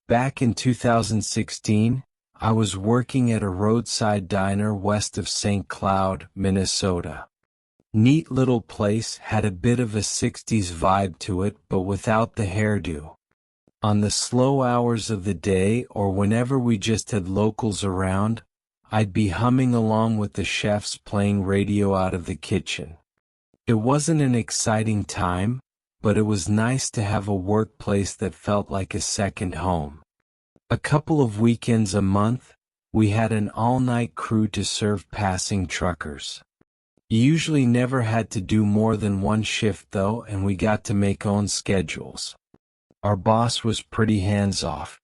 Back in 2016, I was working at a roadside diner west of St. Cloud, Minnesota. Neat little place, had a bit of a 60s vibe to it but without the hairdo. On the slow hours of the day or whenever we just had locals around, I'd be humming along with the chefs playing radio out of the kitchen. It wasn't an exciting time, but it was nice to have a workplace that felt like a second home. A couple of weekends a month, we had an all-night crew to serve passing truckers. You usually never had to do more than one shift though, and we got to make own schedules. Our boss was pretty hands-off.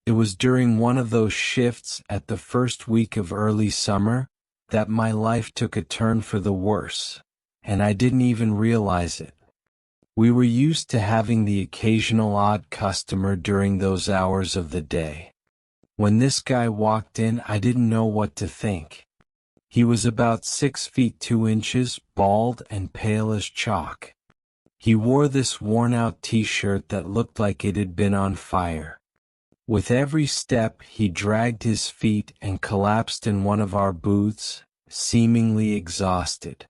It was during one of those shifts at the first week of early summer that my life took a turn for the worse, and I didn't even realize it. We were used to having the occasional odd customer during those hours of the day. When this guy walked in, I didn't know what to think. He was about 6 feet 2 inches, bald and pale as chalk. He wore this worn-out t-shirt that looked like it had been on fire. With every step, he dragged his feet and collapsed in one of our booths, seemingly exhausted.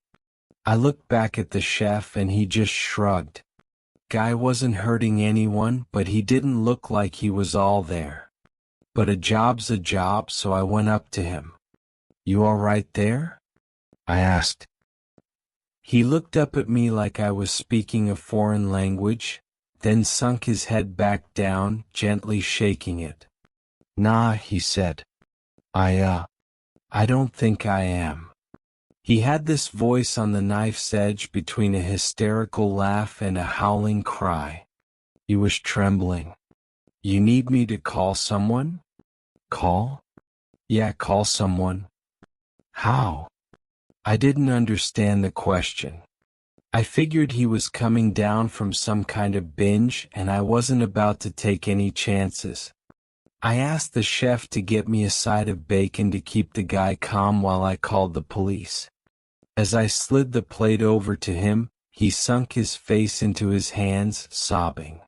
I looked back at the chef and he just shrugged. Guy wasn't hurting anyone, but he didn't look like he was all there. But a job's a job, so I went up to him. "You all right there?" I asked. He looked up at me like I was speaking a foreign language, then sunk his head back down, gently shaking it. "Nah," he said. I don't think I am." He had this voice on the knife's edge between a hysterical laugh and a howling cry. He was trembling. "You need me to call someone?" "Call?" "Yeah, call someone." "How?" I didn't understand the question. I figured he was coming down from some kind of binge and I wasn't about to take any chances. I asked the chef to get me a side of bacon to keep the guy calm while I called the police. As I slid the plate over to him, he sunk his face into his hands, sobbing.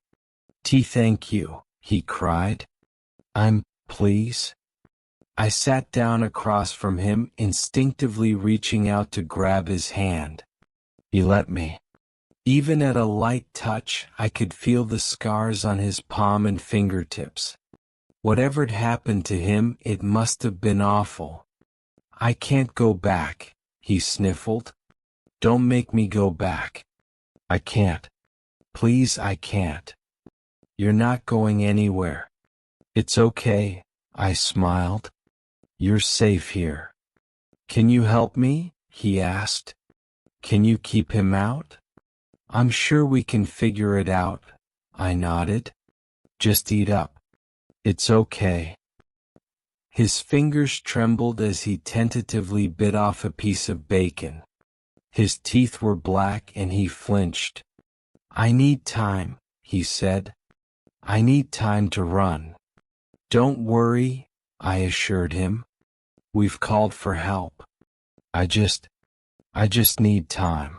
Thank you," he cried. Please?" I sat down across from him, instinctively reaching out to grab his hand. He let me. Even at a light touch, I could feel the scars on his palm and fingertips. Whatever'd happened to him, it must have been awful. "I can't go back," he sniffled. "Don't make me go back. I can't. Please, I can't." "You're not going anywhere." "It's okay," I smiled. "You're safe here." "Can you help me?" he asked. "Can you keep him out?" "I'm sure we can figure it out," I nodded. "Just eat up. It's okay." His fingers trembled as he tentatively bit off a piece of bacon. His teeth were black and he flinched. "I need time," he said. "I need time to run." "Don't worry," I assured him. "We've called for help. I just need time."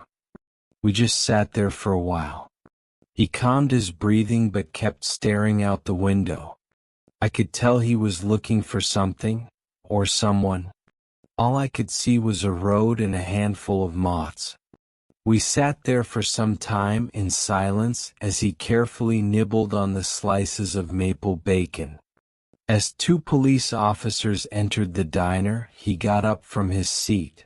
We just sat there for a while. He calmed his breathing but kept staring out the window. I could tell he was looking for something, or someone. All I could see was a road and a handful of moths. We sat there for some time in silence as he carefully nibbled on the slices of maple bacon. As 2 police officers entered the diner, he got up from his seat.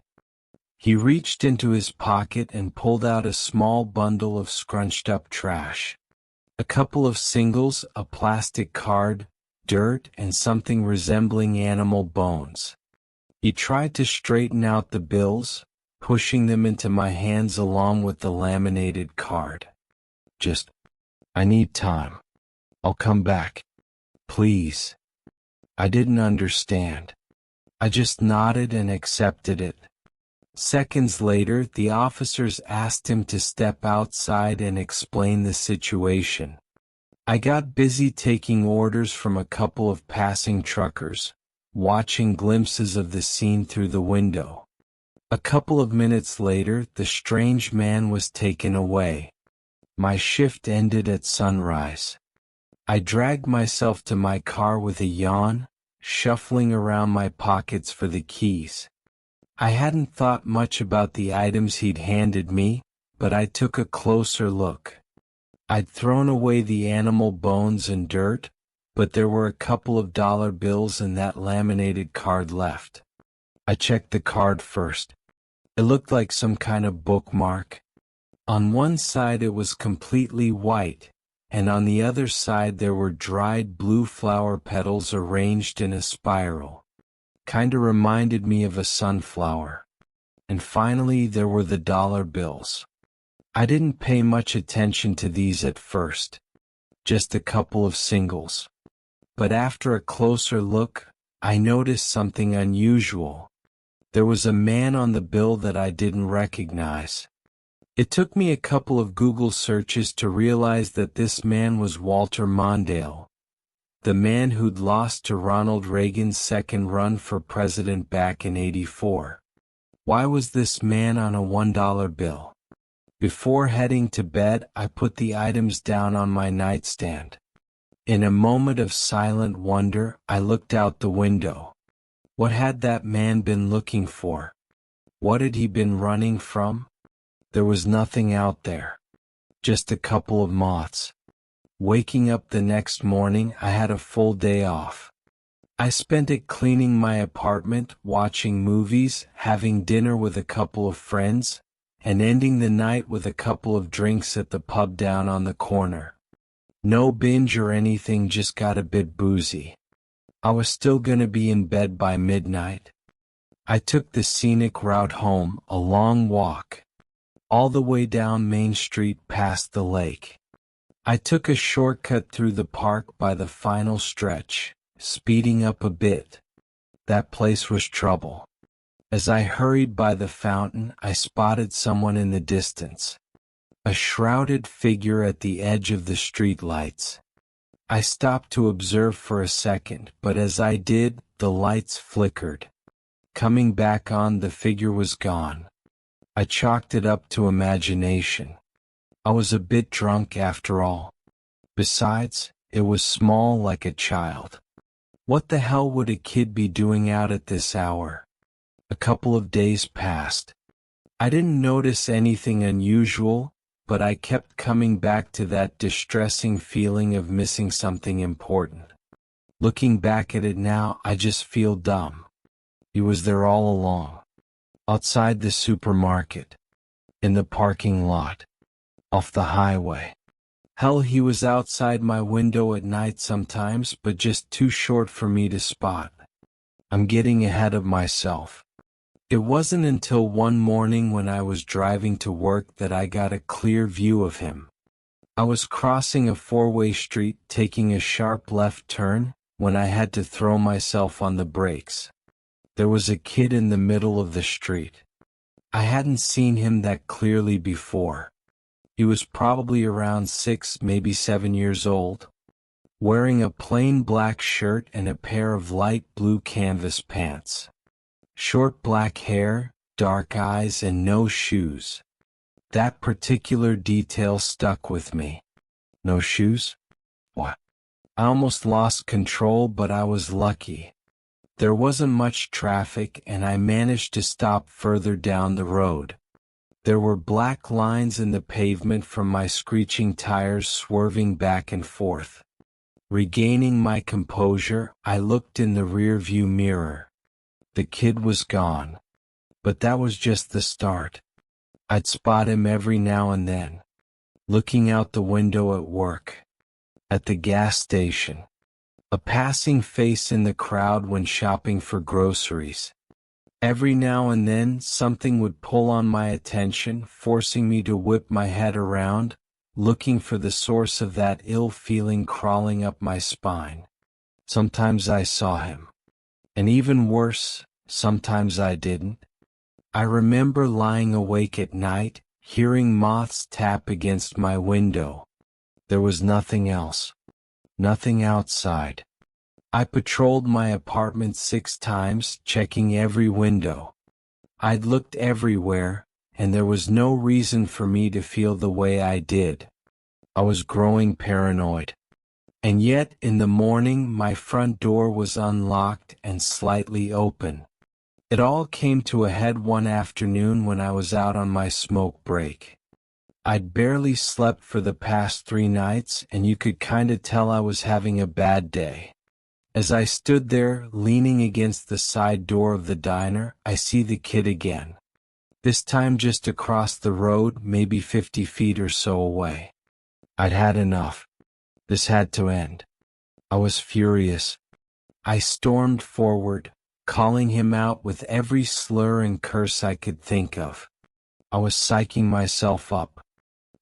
He reached into his pocket and pulled out a small bundle of scrunched-up trash. A couple of singles, a plastic card, dirt, and something resembling animal bones. He tried to straighten out the bills, pushing them into my hands along with the laminated card. "I need time. I'll come back. Please." I didn't understand. I just nodded and accepted it. Seconds later, the officers asked him to step outside and explain the situation. I got busy taking orders from a couple of passing truckers, watching glimpses of the scene through the window. A couple of minutes later, the strange man was taken away. My shift ended at sunrise. I dragged myself to my car with a yawn, shuffling around my pockets for the keys. I hadn't thought much about the items he'd handed me, but I took a closer look. I'd thrown away the animal bones and dirt, but there were a couple of dollar bills and that laminated card left. I checked the card first. It looked like some kind of bookmark. On one side it was completely white, and on the other side there were dried blue flower petals arranged in a spiral. Kinda reminded me of a sunflower. And finally there were the dollar bills. I didn't pay much attention to these at first. Just a couple of singles. But after a closer look, I noticed something unusual. There was a man on the bill that I didn't recognize. It took me a couple of Google searches to realize that this man was Walter Mondale, the man who'd lost to Ronald Reagan's second run for president back in '84. Why was this man on a $1 bill? Before heading to bed, I put the items down on my nightstand. In a moment of silent wonder, I looked out the window. What had that man been looking for? What had he been running from? There was nothing out there. Just a couple of moths. Waking up the next morning, I had a full day off. I spent it cleaning my apartment, watching movies, having dinner with a couple of friends, and ending the night with a couple of drinks at the pub down on the corner. No binge or anything, just got a bit boozy. I was still gonna be in bed by midnight. I took the scenic route home, a long walk. All the way down Main Street past the lake. I took a shortcut through the park by the final stretch, speeding up a bit. That place was trouble. As I hurried by the fountain, I spotted someone in the distance. A shrouded figure at the edge of the street lights. I stopped to observe for a second, but as I did, the lights flickered. Coming back on, the figure was gone. I chalked it up to imagination. I was a bit drunk after all. Besides, it was small like a child. What the hell would a kid be doing out at this hour? A couple of days passed. I didn't notice anything unusual, but I kept coming back to that distressing feeling of missing something important. Looking back at it now, I just feel dumb. He was there all along. Outside the supermarket. In the parking lot. Off the highway. Hell, he was outside my window at night sometimes, but just too short for me to spot. I'm getting ahead of myself. It wasn't until one morning when I was driving to work that I got a clear view of him. I was crossing a four-way street, taking a sharp left turn, when I had to throw myself on the brakes. There was a kid in the middle of the street. I hadn't seen him that clearly before. He was probably around 6, maybe 7 years old, wearing a plain black shirt and a pair of light blue canvas pants. Short black hair, dark eyes, and no shoes. That particular detail stuck with me. No shoes? What? I almost lost control, but I was lucky. There wasn't much traffic, and I managed to stop further down the road. There were black lines in the pavement from my screeching tires swerving back and forth. Regaining my composure, I looked in the rearview mirror. The kid was gone. But that was just the start. I'd spot him every now and then. Looking out the window at work. At the gas station. A passing face in the crowd when shopping for groceries. Every now and then, something would pull on my attention, forcing me to whip my head around, looking for the source of that ill feeling crawling up my spine. Sometimes I saw him. And even worse, sometimes I didn't. I remember lying awake at night, hearing moths tap against my window. There was nothing else. Nothing outside. I patrolled my apartment 6 times, checking every window. I'd looked everywhere, and there was no reason for me to feel the way I did. I was growing paranoid. And yet in the morning my front door was unlocked and slightly open. It all came to a head one afternoon when I was out on my smoke break. I'd barely slept for the past 3 nights, and you could kinda tell I was having a bad day. As I stood there, leaning against the side door of the diner, I see the kid again. This time just across the road, maybe 50 feet or so away. I'd had enough. This had to end. I was furious. I stormed forward, calling him out with every slur and curse I could think of. I was psyching myself up.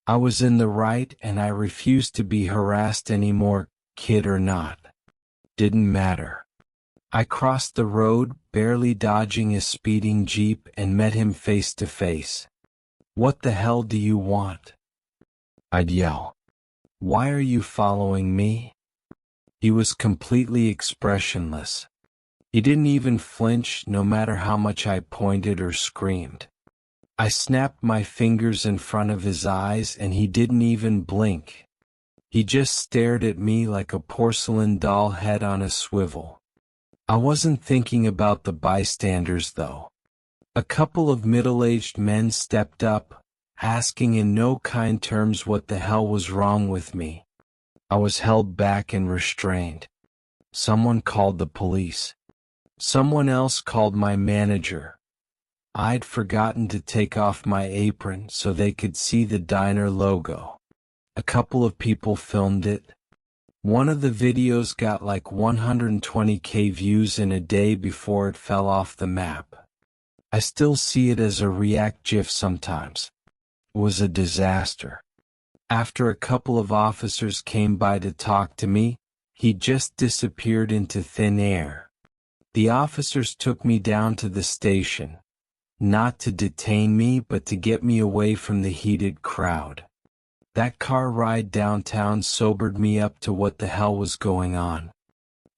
I was in the right and I refused to be harassed anymore, kid or not. Didn't matter. I crossed the road, barely dodging a speeding Jeep, and met him face to face. "What the hell do you want?" I'd yell. "Why are you following me?" He was completely expressionless. He didn't even flinch, no matter how much I pointed or screamed. I snapped my fingers in front of his eyes and he didn't even blink. He just stared at me like a porcelain doll head on a swivel. I wasn't thinking about the bystanders though. A couple of middle-aged men stepped up, asking in no kind terms what the hell was wrong with me. I was held back and restrained. Someone called the police. Someone else called my manager. I'd forgotten to take off my apron so they could see the diner logo. A couple of people filmed it. One of the videos got like 120K views in a day before it fell off the map. I still see it as a React GIF sometimes. It was a disaster. After a couple of officers came by to talk to me, he just disappeared into thin air. The officers took me down to the station. Not to detain me, but to get me away from the heated crowd. That car ride downtown sobered me up to what the hell was going on.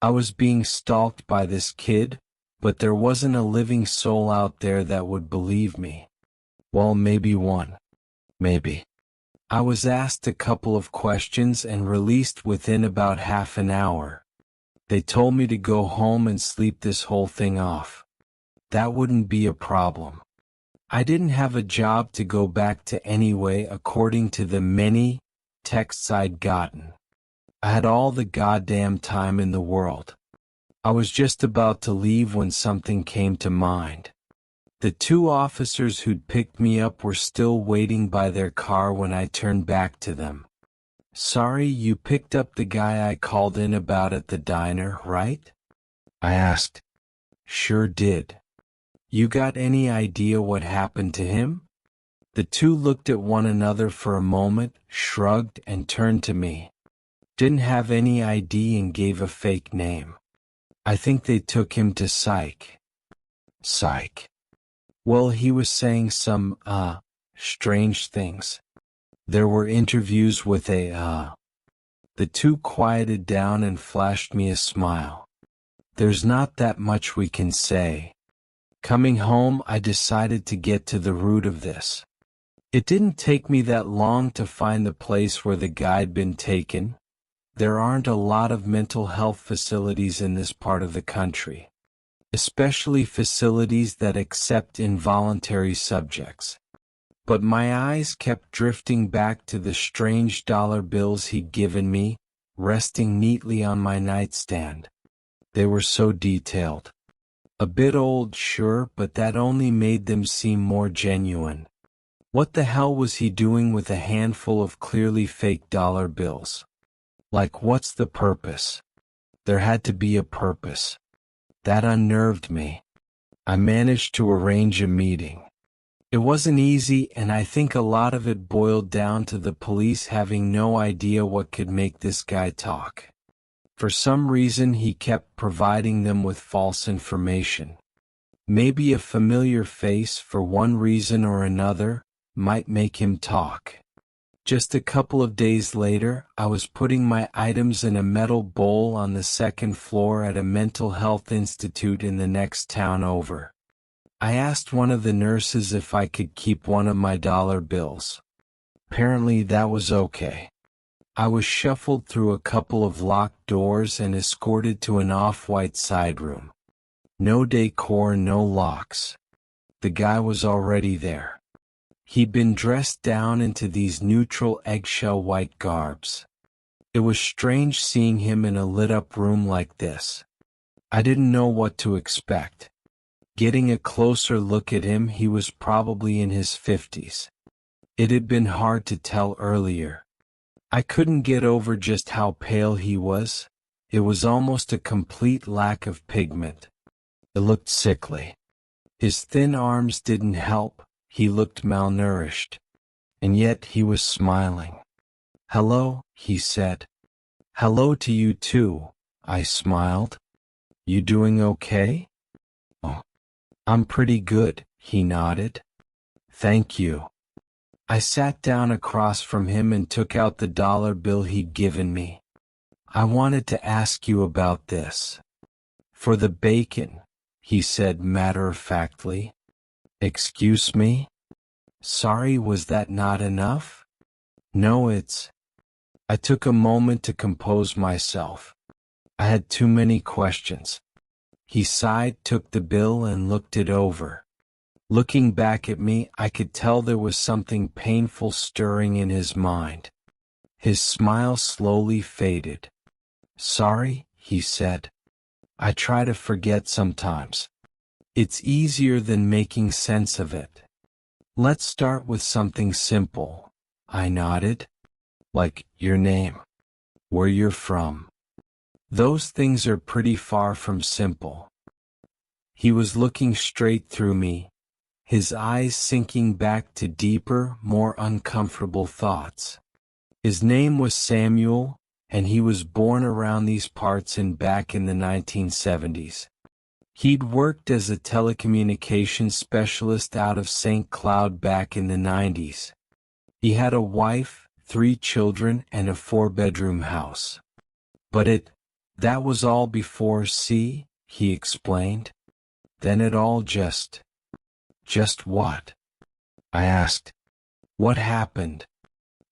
I was being stalked by this kid, but there wasn't a living soul out there that would believe me. Well, maybe one. Maybe. I was asked a couple of questions and released within about half an hour. They told me to go home and sleep this whole thing off. That wouldn't be a problem. I didn't have a job to go back to anyway, according to the many texts I'd gotten. I had all the goddamn time in the world. I was just about to leave when something came to mind. The 2 officers who'd picked me up were still waiting by their car when I turned back to them. "Sorry, you picked up the guy I called in about at the diner, right?" I asked. "Sure did. You got any idea what happened to him?" The 2 looked at one another for a moment, shrugged, and turned to me. "Didn't have any ID and gave a fake name. I think they took him to psych." Psych. Well, he was saying some, strange things. There were interviews with The 2 quieted down and flashed me a smile. "There's not that much we can say." Coming home, I decided to get to the root of this. It didn't take me that long to find the place where the guy'd been taken. There aren't a lot of mental health facilities in this part of the country, especially facilities that accept involuntary subjects. But my eyes kept drifting back to the strange dollar bills he'd given me, resting neatly on my nightstand. They were so detailed. A bit old, sure, but that only made them seem more genuine. What the hell was he doing with a handful of clearly fake dollar bills? Like, what's the purpose? There had to be a purpose. That unnerved me. I managed to arrange a meeting. It wasn't easy, and I think a lot of it boiled down to the police having no idea what could make this guy talk. For some reason, he kept providing them with false information. Maybe a familiar face, for one reason or another, might make him talk. Just a couple of days later, I was putting my items in a metal bowl on the 2nd floor at a mental health institute in the next town over. I asked one of the nurses if I could keep one of my dollar bills. Apparently that was okay. I was shuffled through a couple of locked doors and escorted to an off-white side room. No decor, no locks. The guy was already there. He'd been dressed down into these neutral eggshell white garbs. It was strange seeing him in a lit-up room like this. I didn't know what to expect. Getting a closer look at him, he was probably in his 50s. It had been hard to tell earlier. I couldn't get over just how pale he was. It was almost a complete lack of pigment. It looked sickly. His thin arms didn't help. He looked malnourished. And yet he was smiling. "Hello," he said. "Hello to you too," I smiled. "You doing okay?" "Oh, I'm pretty good," he nodded. "Thank you." I sat down across from him and took out the dollar bill he'd given me. "I wanted to ask you about this." "For the bacon," he said matter-of-factly. "Excuse me? Sorry, was that not enough?" "No, it's—" I took a moment to compose myself. I had too many questions. He sighed, took the bill, and looked it over. Looking back at me, I could tell there was something painful stirring in his mind. His smile slowly faded. "Sorry," he said. "I try to forget sometimes. It's easier than making sense of it." "Let's start with something simple," I nodded. "Like your name, where you're from." "Those things are pretty far from simple." He was looking straight through me, his eyes sinking back to deeper, more uncomfortable thoughts. His name was Samuel, and he was born around these parts and back in the 1970s. He'd worked as a telecommunications specialist out of St. Cloud back in the 90s. He had a wife, 3 children, and a 4-bedroom house. But that was all before, see, he explained. Then it all just what? I asked. What happened?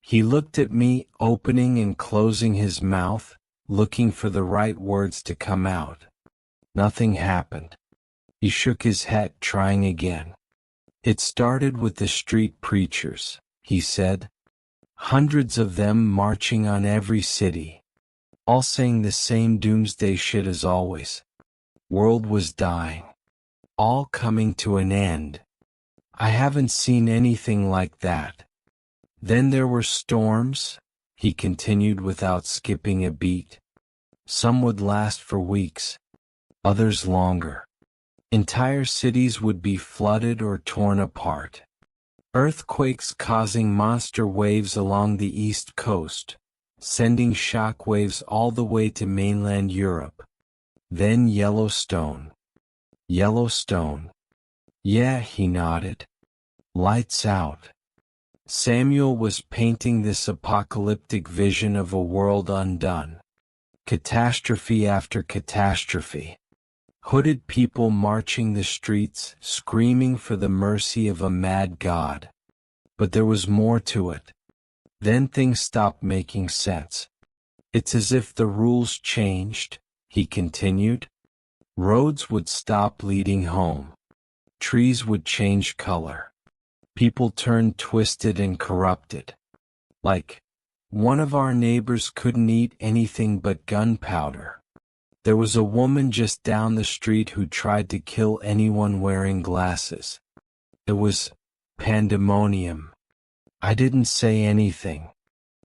He looked at me, opening and closing his mouth, looking for the right words to come out. Nothing happened. He shook his head, trying again. "It started with the street preachers," he said. "Hundreds of them marching on every city. All saying the same doomsday shit as always. World was dying. All coming to an end. I haven't seen anything like that. Then there were storms," he continued without skipping a beat. "Some would last for weeks, others longer. Entire cities would be flooded or torn apart. Earthquakes causing monster waves along the East Coast, sending shock waves all the way to mainland Europe. Then Yellowstone." "Yellowstone." "Yeah," he nodded. "Lights out." Samuel was painting this apocalyptic vision of a world undone. Catastrophe after catastrophe. Hooded people marching the streets, screaming for the mercy of a mad God. But there was more to it. Then things stopped making sense. "It's as if the rules changed," he continued. Roads would stop leading home. Trees would change color. People turned twisted and corrupted. Like, one of our neighbors couldn't eat anything but gunpowder. There was a woman just down the street who tried to kill anyone wearing glasses. It was pandemonium. I didn't say anything.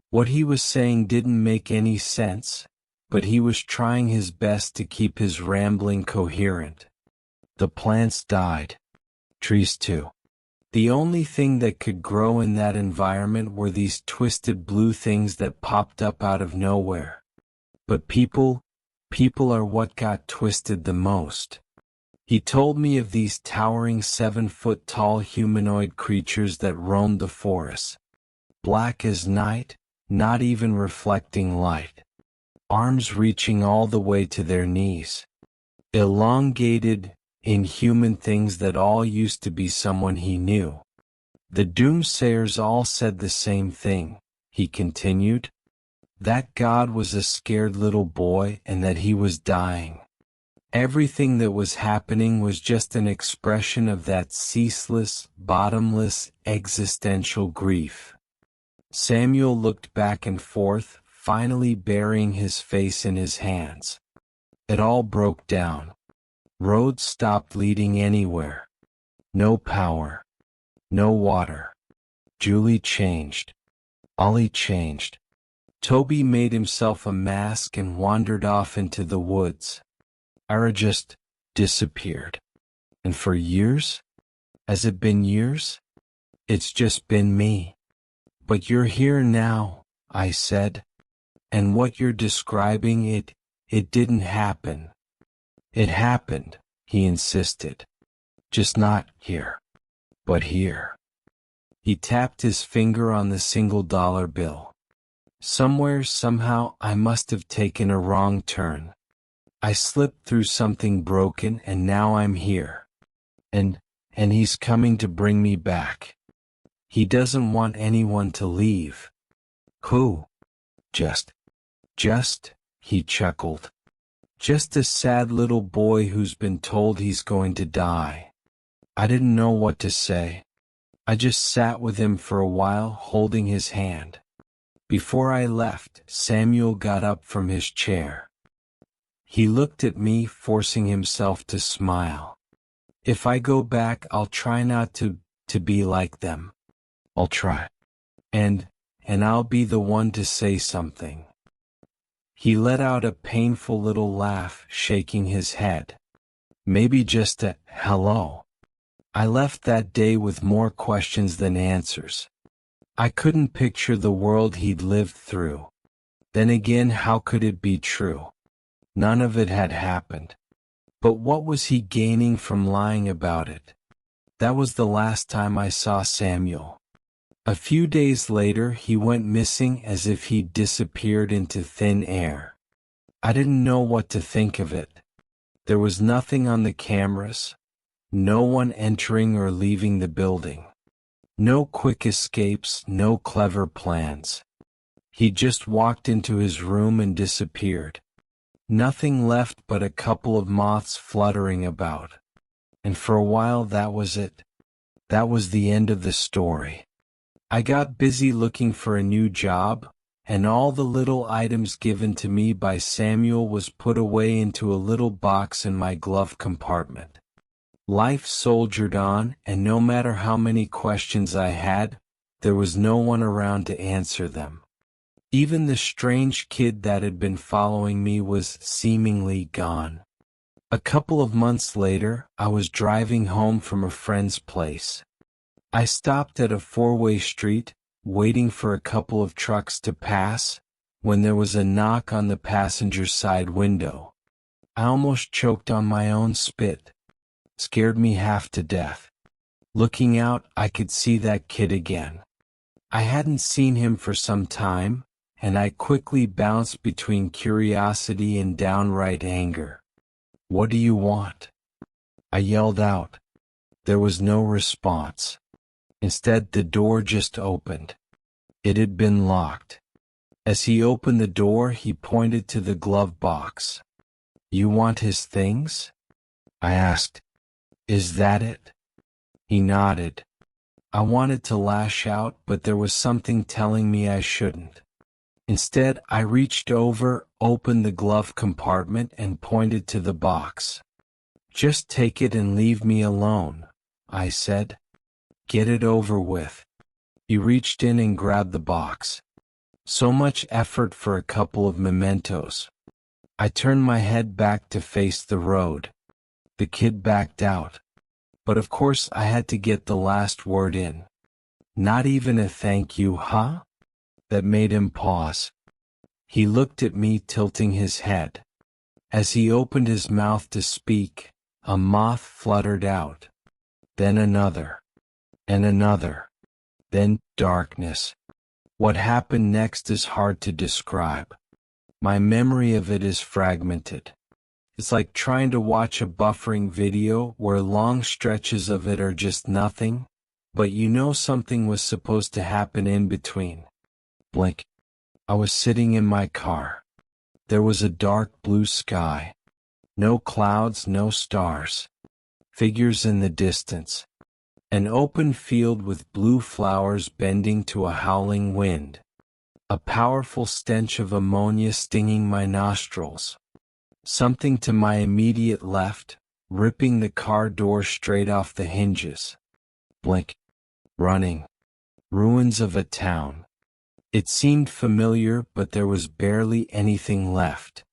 What he was saying didn't make any sense, but he was trying his best to keep his rambling coherent. The plants died. Trees too. The only thing that could grow in that environment were these twisted blue things that popped up out of nowhere. But people are what got twisted the most. He told me of these towering 7-foot-tall humanoid creatures that roamed the forest. Black as night, not even reflecting light. Arms reaching all the way to their knees. Elongated, inhuman things that all used to be someone he knew. The doomsayers all said the same thing, he continued. that God was a scared little boy and that he was dying. Everything that was happening was just an expression of that ceaseless, bottomless, existential grief. Samuel looked back and forth, finally burying his face in his hands. It all broke down. Roads stopped leading anywhere. No power. No water. Julie changed. Ollie changed. Toby made himself a mask and wandered off into the woods. Ira just disappeared. And for years? Has it been years? It's just been me. But you're here now, I said. And what you're describing, it didn't happen. It happened, he insisted. Just not here. But here. He tapped his finger on the single-dollar bill. Somewhere, somehow, I must have taken a wrong turn. I slipped through something broken and now I'm here. And he's coming to bring me back. He doesn't want anyone to leave. Who? Just, he chuckled. Just a sad little boy who's been told he's going to die. I didn't know what to say. I just sat with him for a while, holding his hand. Before I left, Samuel got up from his chair. He looked at me, forcing himself to smile. If I go back, I'll try not to be like them. I'll try. And I'll be the one to say something. He let out a painful little laugh, shaking his head. Maybe just a hello. I left that day with more questions than answers. I couldn't picture the world he'd lived through. Then again, how could it be true? None of it had happened. But what was he gaining from lying about it? That was the last time I saw Samuel. A few days later, he went missing as if he'd disappeared into thin air. I didn't know what to think of it. There was nothing on the cameras, no one entering or leaving the building. No quick escapes, no clever plans. He just walked into his room and disappeared. Nothing left but a couple of moths fluttering about. And for a while that was it. That was the end of the story. I got busy looking for a new job, and all the little items given to me by Samuel was put away into a little box in my glove compartment. Life soldiered on, and no matter how many questions I had, there was no one around to answer them. Even the strange kid that had been following me was seemingly gone. A couple of months later, I was driving home from a friend's place. I stopped at a four-way street, waiting for a couple of trucks to pass, when there was a knock on the passenger side window. I almost choked on my own spit. Scared me half to death. Looking out, I could see that kid again. I hadn't seen him for some time, and I quickly bounced between curiosity and downright anger. "What do you want?" I yelled out. There was no response. Instead, the door just opened. It had been locked. As he opened the door, he pointed to the glove box. "You want his things?" I asked. "Is that it?" He nodded. I wanted to lash out, but there was something telling me I shouldn't. Instead, I reached over, opened the glove compartment, and pointed to the box. "Just take it and leave me alone," I said. "Get it over with." He reached in and grabbed the box. So much effort for a couple of mementos. I turned my head back to face the road. The kid backed out. But of course I had to get the last word in. "Not even a thank you, huh?" That made him pause. He looked at me, tilting his head. As he opened his mouth to speak, a moth fluttered out. Then another. And another. Then darkness. What happened next is hard to describe. My memory of it is fragmented. It's like trying to watch a buffering video where long stretches of it are just nothing, but you know something was supposed to happen in between. Blink. I was sitting in my car. There was a dark blue sky. No clouds, no stars. Figures in the distance. An open field with blue flowers bending to a howling wind. A powerful stench of ammonia stinging my nostrils. Something to my immediate left, ripping the car door straight off the hinges. Blink. Running. Ruins of a town. It seemed familiar, but there was barely anything left.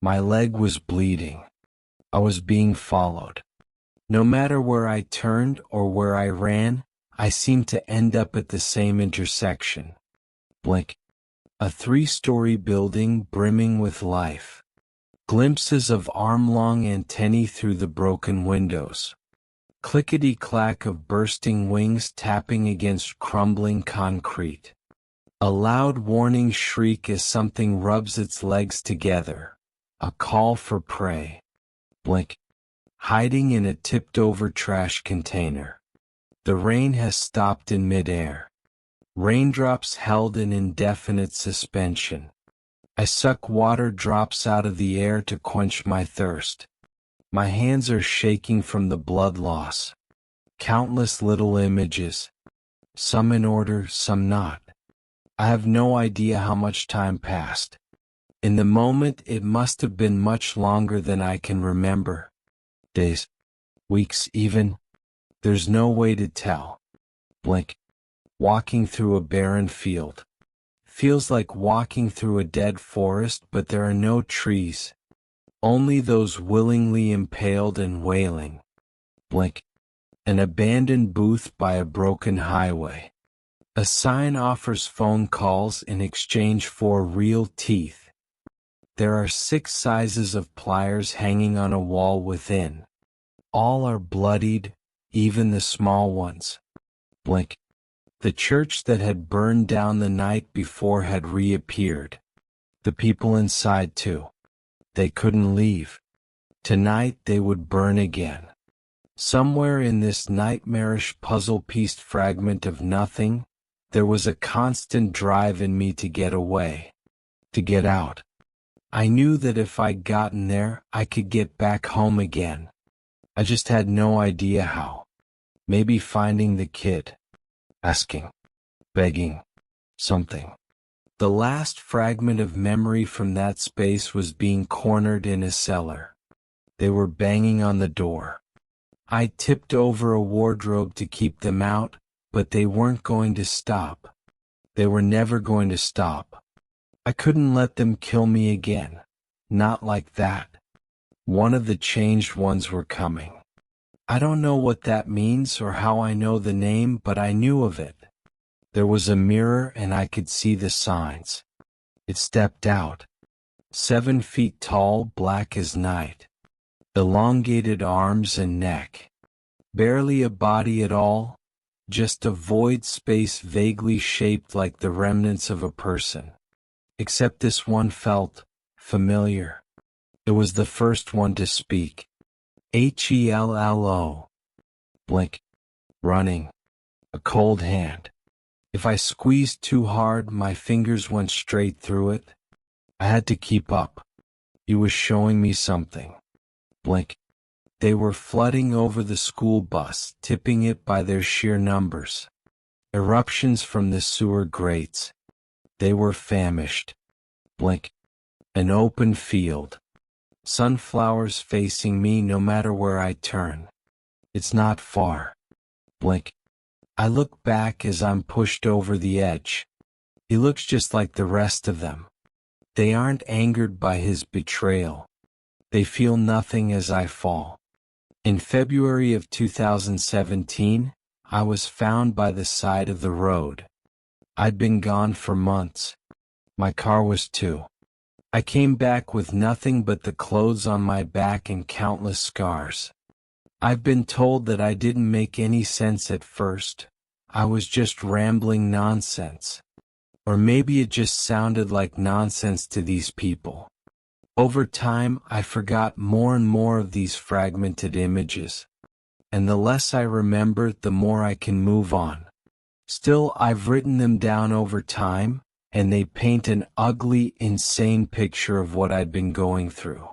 My leg was bleeding. I was being followed. No matter where I turned or where I ran, I seemed to end up at the same intersection. Blink. A 3-story building brimming with life. Glimpses of arm-long antennae through the broken windows. Clickety-clack of bursting wings tapping against crumbling concrete. A loud warning shriek as something rubs its legs together. A call for prey. Blink. Hiding in a tipped-over trash container. The rain has stopped in midair. Raindrops held in indefinite suspension. I suck water drops out of the air to quench my thirst. My hands are shaking from the blood loss. Countless little images. Some in order, some not. I have no idea how much time passed. In the moment, it must have been much longer than I can remember. Days. Weeks even. There's no way to tell. Blink. Walking through a barren field. Feels like walking through a dead forest, but there are no trees. Only those willingly impaled and wailing. Blink. An abandoned booth by a broken highway. A sign offers phone calls in exchange for real teeth. There are 6 sizes of pliers hanging on a wall within. All are bloodied, even the small ones. Blink. The church that had burned down the night before had reappeared. The people inside too. They couldn't leave. Tonight they would burn again. Somewhere in this nightmarish puzzle-pieced fragment of nothing, there was a constant drive in me to get away. To get out. I knew that if I'd gotten there, I could get back home again. I just had no idea how. Maybe finding the kid. Asking. Begging. Something. The last fragment of memory from that space was being cornered in a cellar. They were banging on the door. I tipped over a wardrobe to keep them out, but they weren't going to stop. They were never going to stop. I couldn't let them kill me again. Not like that. One of the changed ones were coming. I don't know what that means or how I know the name, but I knew of it. There was a mirror and I could see the signs. It stepped out. 7 feet tall, black as night. Elongated arms and neck. Barely a body at all, just a void space vaguely shaped like the remnants of a person. Except this one felt familiar. It was the first one to speak. Hello. Blink. Running. A cold hand. If I squeezed too hard, my fingers went straight through it. I had to keep up. He was showing me something. Blink. They were flooding over the school bus, tipping it by their sheer numbers. Eruptions from the sewer grates. They were famished. Blink. An open field. Sunflowers facing me no matter where I turn. It's not far. Blink. I look back as I'm pushed over the edge. He looks just like the rest of them. They aren't angered by his betrayal. They feel nothing as I fall. In February of 2017, I was found by the side of the road. I'd been gone for months. My car was too. I came back with nothing but the clothes on my back and countless scars. I've been told that I didn't make any sense at first. I was just rambling nonsense. Or maybe it just sounded like nonsense to these people. Over time, I forgot more and more of these fragmented images. And the less I remember, the more I can move on. Still, I've written them down over time, and they paint an ugly, insane picture of what I'd been going through,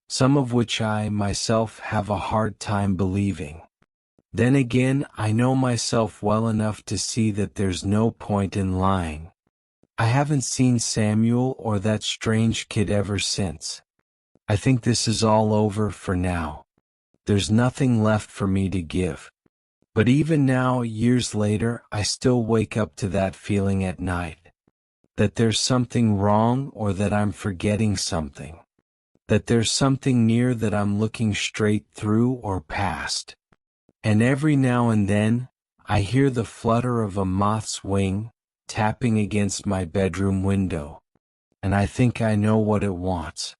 some of which I myself have a hard time believing. Then again, I know myself well enough to see that there's no point in lying. I haven't seen Samuel or that strange kid ever since. I think this is all over for now. There's nothing left for me to give. But even now, years later, I still wake up to that feeling at night. That there's something wrong or that I'm forgetting something. That there's something near that I'm looking straight through or past. And every now and then, I hear the flutter of a moth's wing, tapping against my bedroom window. And I think I know what it wants.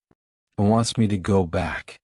It wants me to go back.